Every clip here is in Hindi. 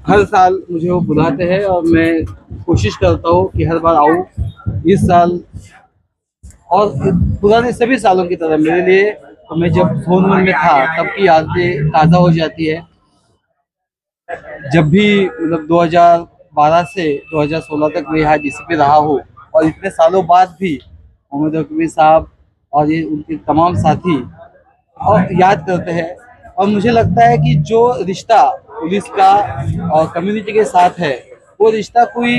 हर साल मुझे वो बुलाते हैं और मैं कोशिश करता हूँ कि हर बार आऊँ। इस साल और पुराने सभी सालों की तरह मेरे लिए, तो मैं जब जोन वन में था तब की यादें ताज़ा हो जाती है। जब भी मतलब 2012 से 2016 तक मैं यहाँ डीसी पे रहा हूँ, और इतने सालों बाद भी मोहम्मद रफी साहब और ये उनके तमाम साथी और याद करते हैं। और मुझे लगता है कि जो रिश्ता पुलिस का और कम्युनिटी के साथ है, वो रिश्ता कोई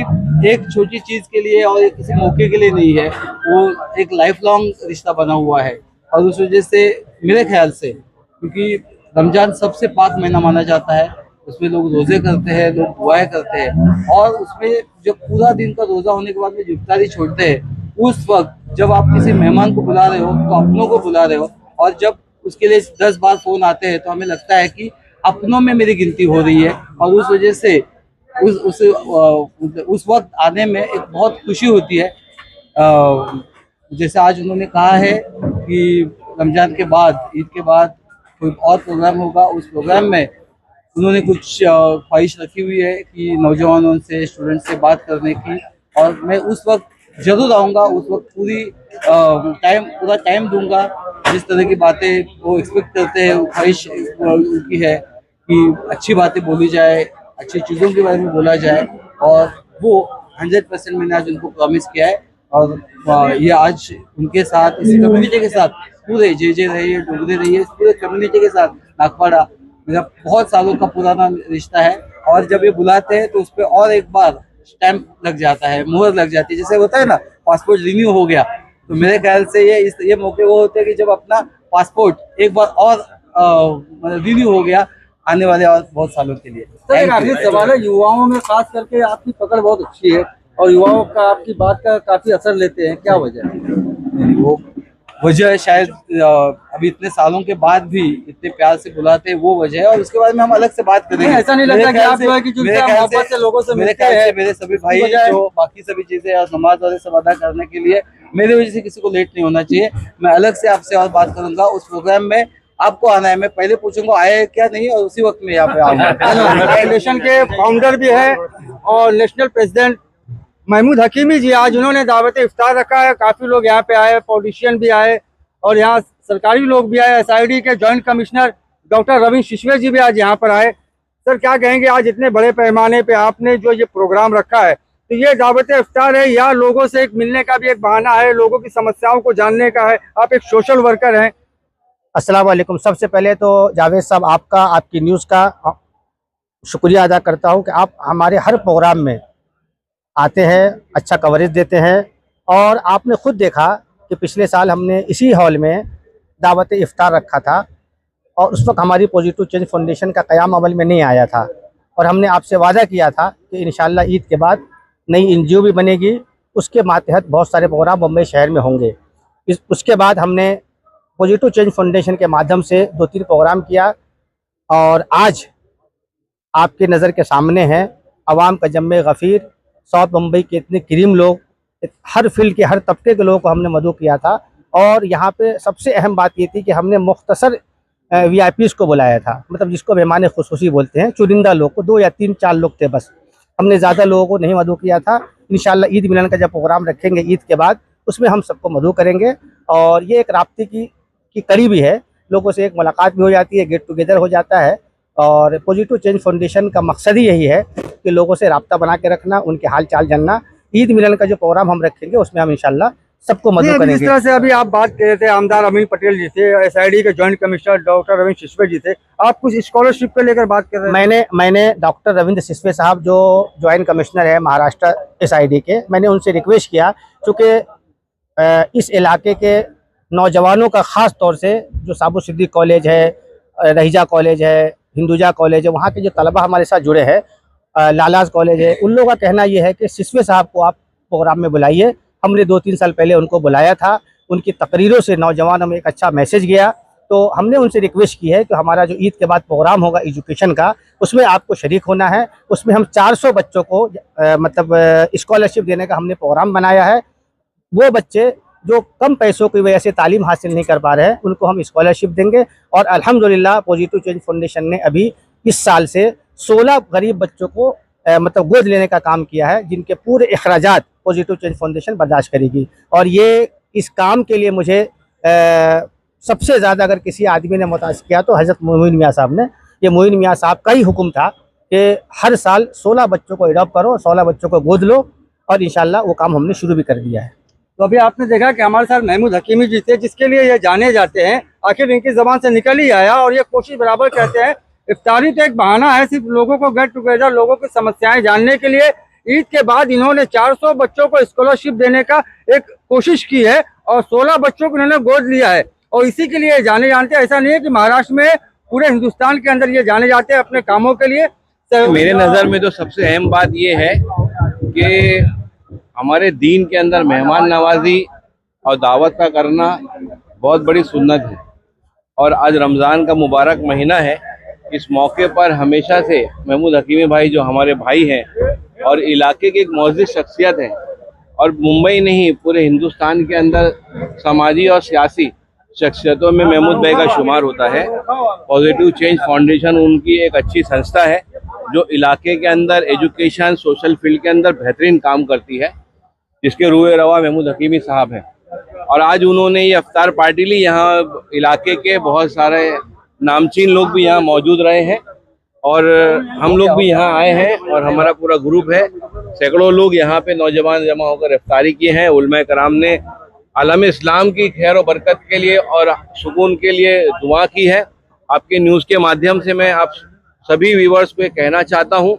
एक छोटी चीज के लिए और एक किसी मौके के लिए नहीं है। वो एक लाइफ लॉन्ग रिश्ता बना हुआ है। और उस वजह से मेरे ख्याल से, क्योंकि रमजान सबसे पाक महीना माना जाता है, उसमें लोग रोजे करते हैं, लोग दुआएं करते हैं, और उसमें जब पूरा दिन का रोजा होने के बाद में इफ्तारी छोड़ते हैं, उस वक्त जब आप किसी मेहमान को बुला रहे हो तो अपनों को बुला रहे हो। और जब उसके लिए 10 बार फोन आते हैं तो हमें लगता है कि अपनों में मेरी गिनती हो रही है। और उस वजह से उस वक्त आने में एक बहुत खुशी होती है। जैसे आज उन्होंने कहा है कि रमजान के बाद, ईद के बाद कोई और प्रोग्राम होगा। उस प्रोग्राम में उन्होंने कुछ ख्वाहिश रखी हुई है कि नौजवानों से, स्टूडेंट से बात करने की। और मैं उस वक्त जरूर आऊँगा। उस वक्त पूरा टाइम दूंगा। जिस तरह की बातें वो एक्सपेक्ट करते हैं, ख्वाहिश उनकी है कि अच्छी बातें बोली जाए, अच्छी चीज़ों के बारे में बोला जाए। और वो 100% मैंने आज उनको प्रॉमिस किया है। और ये आज उनके साथ, इस कम्युनिटी के साथ, पूरे जे रहिए, डोगरे रहिए, इस पूरे कम्युनिटी के साथ नागपाड़ा मेरा बहुत सालों का पुराना रिश्ता है। और जब ये बुलाते हैं तो उस पर और एक बार स्टैंप लग जाता है, मुहर लग जाती है। जैसे होता है ना, पासपोर्ट रिन्यू हो गया, तो मेरे ख्याल से ये मौके वो होते हैं कि जब अपना पासपोर्ट एक बार और मतलब रिन्यू हो गया आने वाले और बहुत सालों के लिए। सर, एक आखिरी सवाल है। युवाओं में खास करके आपकी पकड़ बहुत अच्छी है और युवाओं का आपकी बात का काफी असर लेते हैं, क्या वजह है? वो वजह शायद अभी इतने सालों के बाद भी इतने प्यार से बुलाते हैं, वो वजह है। और उसके बाद में हम अलग से बात करेंगे। ऐसा नहीं लगता कि आप जो है कि मेरे ख्याल से लोगों से मेरे मिलते ख्याल से हैं, मेरे सभी भाई जो बाकी सभी चीजें और नमाज वाले सब अदा करने के लिए, मेरे वजह से किसी को लेट नहीं होना चाहिए। मैं अलग से आपसे और बात करूंगा। उस प्रोग्राम में आपको आना है, मैं पहले पूछूंगा आए क्या नहीं, और उसी वक्त में यहाँ पे आऊंगा। फाउंडेशन के फाउंडर भी है और नेशनल प्रेसिडेंट महमूद हकीमी जी, आज उन्होंने दावत इफ्तार रखा है। काफी लोग यहाँ पे आए, पॉलिटिशियन भी आए और यहाँ सरकारी लोग भी आए। एसआईडी के जॉइंट कमिश्नर डॉक्टर रविंद्र शिशवे जी भी आज यहाँ पर आए। सर, क्या कहेंगे, आज इतने बड़े पैमाने पे आपने जो ये प्रोग्राम रखा है, तो ये दावत इफ्तार है या लोगों से एक मिलने का भी एक बहाना है, लोगों की समस्याओं को जानने का है? आप एक सोशल वर्कर हैं। अस्सलाम वालेकुम। सबसे पहले तो जावेद साहब, आपका, आपकी न्यूज़ का शुक्रिया अदा करता हूं कि आप हमारे हर प्रोग्राम में आते हैं, अच्छा कवरेज देते हैं। और आपने खुद देखा कि पिछले साल हमने इसी हॉल में दावत इफ्तार रखा था और उस वक्त हमारी पॉजिटिव चेंज फाउंडेशन का क़याम अमल में नहीं आया था। और हमने आपसे वादा किया था कि इंशाल्लाह ईद के बाद नई एनजीओ भी बनेगी, उसके मातहत बहुत सारे प्रोग्राम बम्बई शहर में होंगे। उसके बाद हमने पॉजिटिव चेंज फाउंडेशन के माध्यम से 2-3 प्रोग्राम किया और आज आपके नज़र के सामने हैं अवाम का जम्मे गफ़ीर, साउथ मुंबई के इतने करीम लोग, हर फील्ड के हर तबके के लोगों को हमने मदऊ किया था। और यहाँ पे सबसे अहम बात ये थी कि हमने मुख्तसर वीआईपीज़ को बुलाया था, मतलब जिसको मेहमान खुसूसी बोलते हैं, चुनिंदा लोग को, 2 या 3-4 लोग थे बस। हमने ज़्यादा लोगों को नहीं मदऊ किया था। इंशाल्लाह ईद मिलन का जब प्रोग्राम रखेंगे ईद के बाद, उसमें हम सबको मदऊ करेंगे। और ये एक राब्ते की कड़ी भी है, लोगों से एक मुलाकात भी हो जाती है, गेट टुगेदर हो जाता है। और पॉजिटिव चेंज फाउंडेशन का मकसद ही यही है कि लोगों से राब्ता बना के रखना, उनके हाल चाल जानना। ईद मिलन का जो प्रोग्राम हम रखेंगे उसमें हम इंशाल्लाह सबको मदद करेंगे। जिस तरह से अभी आप बात कर रहे थे, आमदार अमीन पटेल जी थे, एसआईडी के जॉइंट कमिश्नर डॉक्टर रविंद्र शिशवे जी थे, आप कुछ स्कॉलरशिप को लेकर बात कर रहे थे। मैंने डॉक्टर रविंद्र शिशवे साहब जो जॉइंट कमिश्नर है महाराष्ट्र एसआईडी के, मैंने उनसे रिक्वेस्ट किया, चूँकि इस इलाके के नौजवानों का ख़ास तौर से जो साबु सिद्दीक कॉलेज है, रहीजा कॉलेज है, हिंदुजा कॉलेज है, वहाँ के जो तलबा हमारे साथ जुड़े हैं, लालाज कॉलेज है, उन लोगों का कहना ये है कि शिशवे साहब को आप प्रोग्राम में बुलाइए। हमने 2-3 साल पहले उनको बुलाया था, उनकी तकरीरों से नौजवानों में एक अच्छा मैसेज गया। तो हमने उनसे रिक्वेस्ट की है कि हमारा जो ईद के बाद प्रोग्राम होगा एजुकेशन का, उसमें आपको शरीक होना है। उसमें हम 400 बच्चों को मतलब स्कॉलरशिप देने का हमने प्रोग्राम बनाया है। वो बच्चे जो कम पैसों की वजह से तालीम हासिल नहीं कर पा रहे हैं, उनको हम स्कॉलरशिप देंगे। और अल्हम्दुलिल्लाह पॉजिटिव चेंज फाउंडेशन ने अभी इस साल से 16 गरीब बच्चों को मतलब गोद लेने का काम किया है, जिनके पूरे अखराजात पॉजिटिव चेंज फाउंडेशन बर्दाश्त करेगी। और ये इस काम के लिए मुझे सबसे ज़्यादा अगर किसी आदमी ने मुताज़ किया तो हज़रत मोइन मियाँ साहब ने। ये मोइन मियाँ साहब का ही हुक्म था कि हर साल 16 बच्चों को एडॉप्ट करो, 16 बच्चों को गोद लो, और इंशाल्लाह वो काम हमने शुरू भी कर दिया है। तो अभी आपने देखा कि हमारे साथ महमूद हकीमी जी थे, जिसके लिए ये जाने जाते हैं, आखिर इनकी ज़बान से निकल ही आया। और ये कोशिश बराबर करते हैं, इफ्तारी तो एक बहाना है सिर्फ लोगों को गेट टुगेदर, लोगों की समस्याएं जानने के लिए। ईद के बाद इन्होंने 400 बच्चों को स्कॉलरशिप देने का एक कोशिश की है और 16 बच्चों को इन्होंने गोद लिया है। और इसी के लिए जाने जानते हैं। ऐसा नहीं है कि महाराष्ट्र में, पूरे हिंदुस्तान के अंदर ये जाने जाते हैं अपने कामों के लिए। मेरे नज़र में तो सबसे अहम बात ये है कि हमारे दीन के अंदर मेहमान नवाजी और दावत का करना बहुत बड़ी सुन्नत है। और आज रमज़ान का मुबारक महीना है। इस मौके पर हमेशा से महमूद हकीमी भाई, जो हमारे भाई हैं और इलाके की एक मौजूद शख्सियत है, और मुंबई नहीं पूरे हिंदुस्तान के अंदर समाजी और सियासी शख्सियतों में महमूद भाई का शुमार होता है। पॉजिटिव चेंज फाउंडेशन उनकी एक अच्छी संस्था है जो इलाके के अंदर एजुकेशन, सोशल फील्ड के अंदर बेहतरीन काम करती है, जिसके रूए रवा महमूद हकीमी साहब हैं। और आज उन्होंने ये इफ्तार पार्टी ली। यहाँ इलाके के बहुत सारे नामचीन लोग भी यहाँ मौजूद रहे हैं और हम लोग भी यहाँ आए हैं और हमारा पूरा ग्रुप है। सैकड़ों लोग यहाँ पे नौजवान जमा होकर इफ्तारी किए हैं। उलमा कराम ने आलम इस्लाम की खैर और बरकत के लिए और सुकून के लिए दुआ की है। आपके न्यूज़ के माध्यम से मैं आप सभी व्यूवर्स पे कहना चाहता हूँ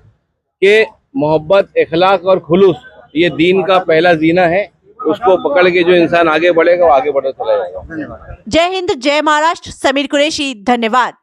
कि मोहब्बत, इखलाक और खुलूस ये दीन का पहला जीना है। उसको पकड़ के जो इंसान आगे बढ़ेगा वो आगे बढ़ता चला जाएगा। जय हिंद, जय महाराष्ट्र। समीर कुरैशी, धन्यवाद।